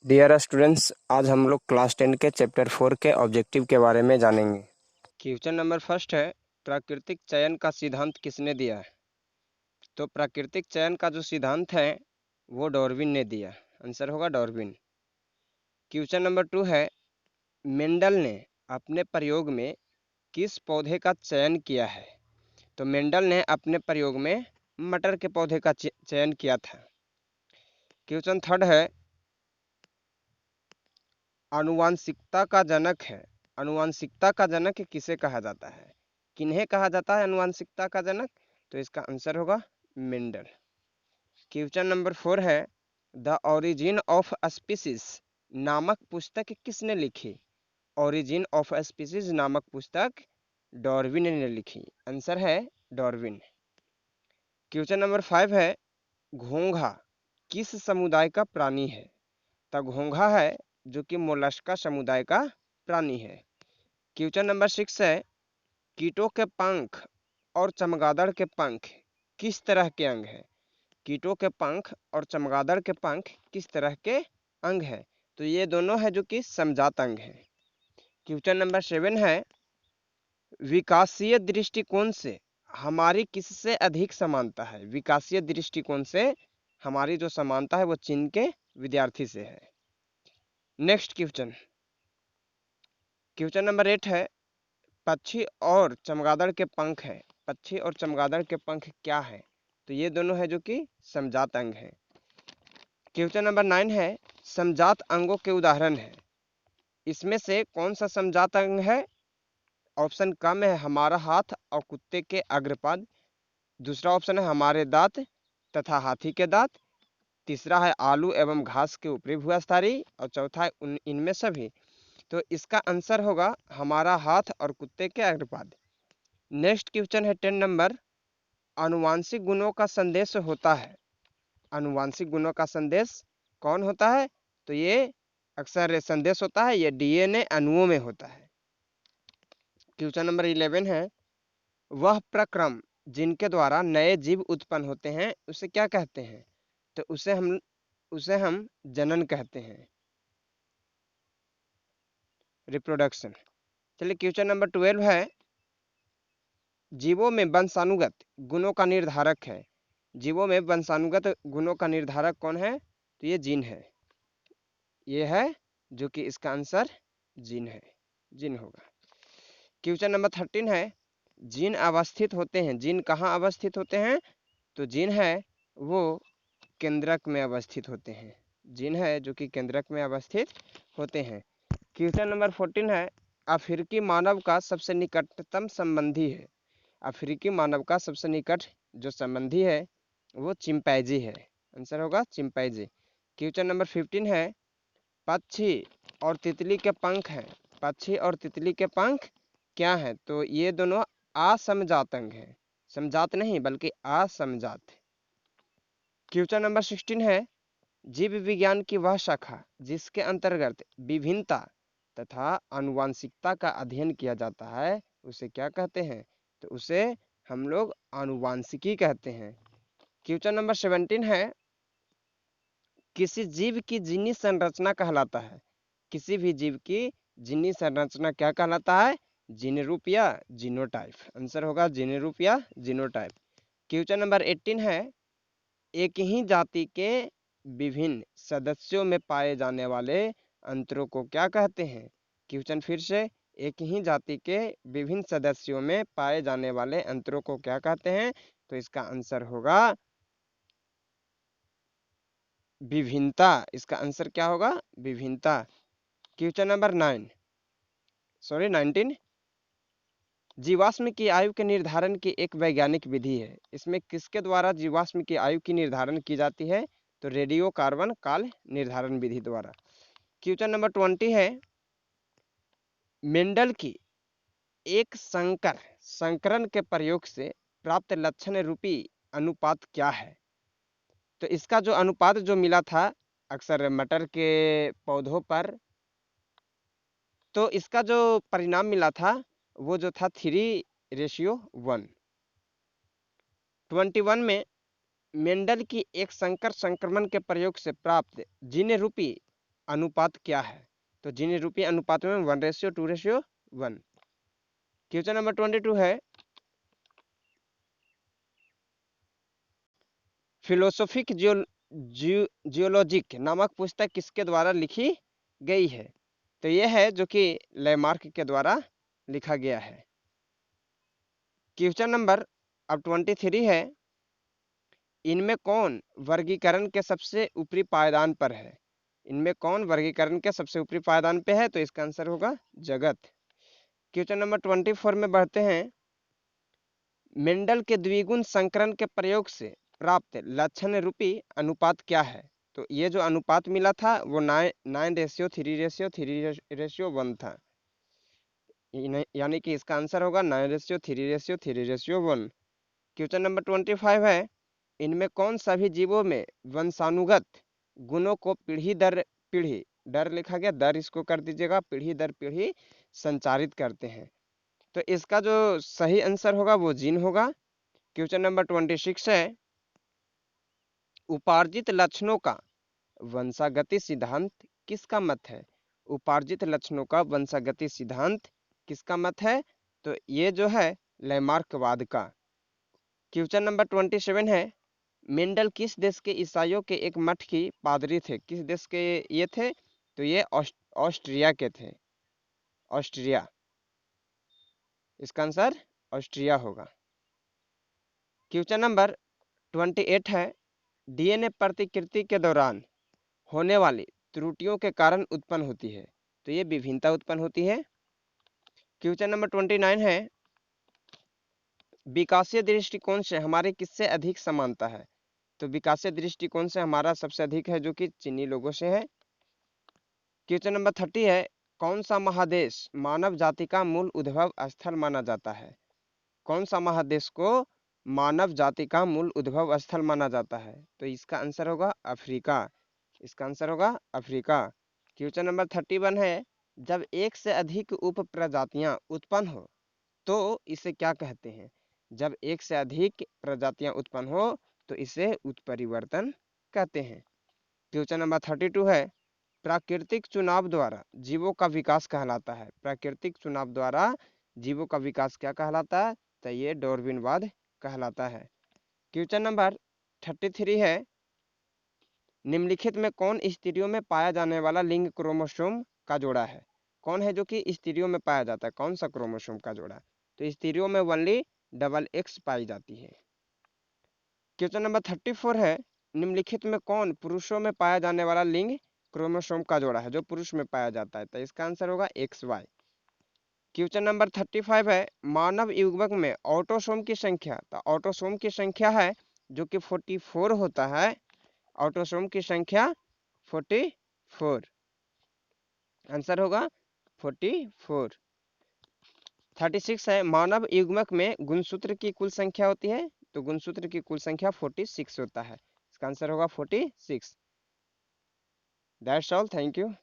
Dear students, आज हम लोग क्लास 10 के चैप्टर 4 के ऑब्जेक्टिव के बारे में जानेंगे। क्वेश्चन नंबर फर्स्ट है, प्राकृतिक चयन का सिद्धांत किसने दिया है? तो प्राकृतिक चयन का जो सिद्धांत है वो डार्विन ने दिया। आंसर होगा डार्विन। क्वेश्चन नंबर 2 है, मेंडल ने अपने प्रयोग में किस पौधे का चयन किया है? तो मेंडल ने अपने प्रयोग में मटर के पौधे का चयन किया था। क्वेश्चन थर्ड है, आनुवांशिकता का जनक है। आनुवांशिकता का जनक किसे कहा जाता है? किन्हें कहा जाता है आनुवांशिकता का जनक? तो इसका आंसर होगा मेंडल। क्वेश्चन नंबर 4 है, द ओरिजिन ऑफ स्पीसीज नामक पुस्तक किसने लिखी? ओरिजिन ऑफ स्पीसीज नामक पुस्तक डार्विन ने लिखी। आंसर है डार्विन। क्वेश्चन नंबर 5 है, घोंघा किस समुदाय का प्राणी है? तो घोंघा है जो कि मोलस्का समुदाय का प्राणी है। क्वेश्चन नंबर 6 है, कीटों के पंख और चमगादड़ के पंख किस तरह के अंग है? कीटों के पंख और चमगादड़ के पंख किस तरह के अंग है? तो ये दोनों है जो कि समजात अंग है। क्वेश्चन नंबर 7 है, विकासीय दृष्टिकोण से हमारी किससे अधिक समानता है? विकासीय दृष्टिकोण से हमारी जो समानता है वो चीन के विद्यार्थी से है। नेक्स्ट क्वेश्चन, क्वेश्चन नंबर 8 है, पक्षी और चमगादड़ के पंख है। पक्षी और चमगादड़ के पंख क्या है? तो ये दोनों है जो कि समजात अंग है। क्वेश्चन नंबर 9 है, समजात अंगों के उदाहरण है। इसमें से कौन सा समजात अंग है? ऑप्शन कम है, हमारा हाथ और कुत्ते के अग्रपाद। दूसरा ऑप्शन है हमारे दांत तथा हाथी के दांत। तीसरा है आलू एवं घास के ऊपरी भूस्थारी। और चौथा है इनमें सभी। तो इसका आंसर होगा हमारा हाथ और कुत्ते के अग्रपाद। नेक्स्ट क्वेश्चन है 10 नंबर, आनुवांशिक गुणों का संदेश होता है। आनुवांशिक गुणों का संदेश कौन होता है? तो ये अक्सर संदेश होता है, ये डीएनए अणुओं में होता है। क्वेश्चन नंबर 11 है, वह प्रक्रम जिनके द्वारा नए जीव उत्पन्न होते हैं उसे क्या कहते हैं? तो उसे हम जनन कहते हैं, रिप्रोडक्शन। चलिए क्वेश्चन नंबर 12 है, जीवों में वंशानुगत गुणों का निर्धारक है। जीवों में वंशानुगत गुणों का निर्धारक कौन है? तो ये जीन है। ये है जो कि इसका आंसर जीन है, जीन होगा। क्वेश्चन नंबर 13 है, जीन अवस्थित होते हैं। जीन कहाँ अवस्थित होते हैं? तो जीन है वो केंद्रक में अवस्थित होते हैं। जीन है जो कि केंद्रक में अवस्थित होते हैं। क्वेश्चन नंबर 14 है, अफ्रीकी मानव का सबसे निकटतम संबंधी है। अफ्रीकी मानव का सबसे निकट जो संबंधी है वो चिंपैंजी है। आंसर होगा चिंपैंजी। क्वेश्चन नंबर 15 है, पक्षी और तितली के पंख हैं। पक्षी और तितली के पंख क्या है? तो ये दोनों असमजात अंग हैं। समजात नहीं बल्कि असमजात। क्वेश्चन नंबर 16 है, जीव विज्ञान की वह शाखा जिसके अंतर्गत विभिन्नता तथा आनुवांशिकता का अध्ययन किया जाता है उसे क्या कहते हैं? तो उसे हम लोग आनुवांशिकी कहते हैं। क्वेश्चन नंबर 17 है, किसी जीव की जीनी संरचना कहलाता है। किसी भी जीव की जीनी संरचना क्या कहलाता है? जीन रूप या जीनोटाइप। आंसर होगा जीन रूप या जीनोटाइप। क्वेश्चन नंबर 18 है, एक ही जाति के विभिन्न सदस्यों में पाए जाने वाले अंतरों को क्या कहते हैं? क्वेश्चन फिर से, एक ही जाति के विभिन्न सदस्यों में पाए जाने वाले अंतरों को क्या कहते हैं? तो इसका आंसर होगा विभिन्नता। इसका आंसर क्या होगा? विभिन्नता। क्वेश्चन नंबर 19, जीवाश्म की आयु के निर्धारण की एक वैज्ञानिक विधि है। इसमें किसके द्वारा जीवाश्म की आयु की निर्धारण की जाती है? तो रेडियो कार्बन काल निर्धारण विधि द्वारा। क्वेश्चन नंबर 20 है, मेंडल की एक संकरण के प्रयोग से प्राप्त लक्षण रूपी अनुपात क्या है? तो इसका जो अनुपात जो मिला था अक्सर मटर के पौधों पर, तो इसका जो परिणाम मिला था वो जो था 3:1। 21 में मेंडल की एक संकर संक्रमण के प्रयोग से प्राप्त जीन रूपी अनुपात क्या है? तो जिन रूपी अनुपात में 1:2:1। क्वेश्चन नंबर 22 है, फिलोसोफिक जियोलॉजिक नामक पुस्तक किसके द्वारा लिखी गई है? तो यह है जो कि लैमार्क के द्वारा लिखा गया है। क्वेश्चन नंबर अब 23 है, इनमें कौन वर्गीकरण के सबसे ऊपरी पायदान पर है? इनमें कौन वर्गीकरण के सबसे ऊपरी पायदान पे है? तो इसका आंसर होगा जगत। क्वेश्चन नंबर 24 में बढ़ते हैं, मेंडल के द्विगुण संकरण के प्रयोग से प्राप्त लक्षण रूपी अनुपात क्या है? तो ये जो अनुपात मिला था वो 9:3:3:1 था, यानी कि इसका आंसर होगा 9:3:3:1। क्वेश्चन नंबर 25 है, इनमें कौन सभी जीवों में वंशानुगत गुणों को पीढ़ी दर पीढ़ी, दर लिखा गया, दर इसको कर दीजिएगा, पीढ़ी दर पीढ़ी संचारित करते हैं? तो इसका जो सही आंसर होगा वो जीन होगा। क्वेश्चन नंबर 26 है, उपार्जित लक्षणों का वंशागति सिद्धांत किसका मत है? उपार्जित लक्षणों का वंशागति सिद्धांत किसका मत है? तो ये जो है लैमार्कवाद का। क्वेश्चन नंबर 27 है, मेंडल किस देश के ईसाइयों के एक मठ की पादरी थे? किस देश के ये थे? तो ये ऑस्ट्रिया के थे, ऑस्ट्रिया। इसका आंसर ऑस्ट्रिया होगा। क्वेश्चन नंबर 28 है, डीएनए प्रतिकृति के दौरान होने वाली त्रुटियों के कारण उत्पन्न होती है? तो ये विभिन्नता उत्पन्न होती है। क्वेश्चन नंबर 29 है, विकासीय दृष्टिकोण से हमारे किससे अधिक समानता है? तो विकासीय दृष्टिकोण से हमारा सबसे अधिक है जो कि चीनी लोगों से है। क्वेश्चन नंबर 30 है, कौन सा महादेश मानव जाति का मूल उद्भव स्थल माना जाता है? कौन सा महादेश को मानव जाति का मूल उद्भव स्थल माना जाता है? तो इसका आंसर होगा अफ्रीका। इसका आंसर होगा अफ्रीका। क्वेश्चन नंबर 31 है, जब एक से अधिक उप प्रजातियां उत्पन्न हो तो इसे क्या कहते हैं? जब एक से अधिक प्रजातियां उत्पन्न हो तो इसे उत्परिवर्तन कहते हैं। क्वेश्चन नंबर 32 है, प्राकृतिक चुनाव द्वारा जीवों का विकास कहलाता है? प्राकृतिक चुनाव द्वारा जीवों का विकास क्या कहलाता है? तो ये डार्विनवाद कहलाता है। क्वेश्चन नंबर 33 है, निम्नलिखित में कौन स्त्रियों में पाया जाने वाला लिंग क्रोमोसोम का जोड़ा है? कौन है जो कि स्त्रियों में पाया जाता है? कौन सा क्रोमोसोम का जोड़ा? तो स्त्रियों में ओनली XX पाई जाती है। क्वेश्चन नंबर 34 है, निम्नलिखित में कौन पुरुषों में पाया जाने वाला लिंग क्रोमोसोम का जोड़ा है जो पुरुष में पाया जाता है? तो इसका आंसर होगा XY। क्वेश्चन नंबर 35 है, मानव युग्मक में ऑटोसोम की संख्या, तो ऑटोसोम की संख्या है जो कि 44 होता है। ऑटोसोम की संख्या 44, आंसर होगा 44। 36 है, मानव युग्मक में गुणसूत्र की कुल संख्या होती है? तो गुणसूत्र की कुल संख्या 46 होता है। इसका आंसर होगा 46। That's all, thank you.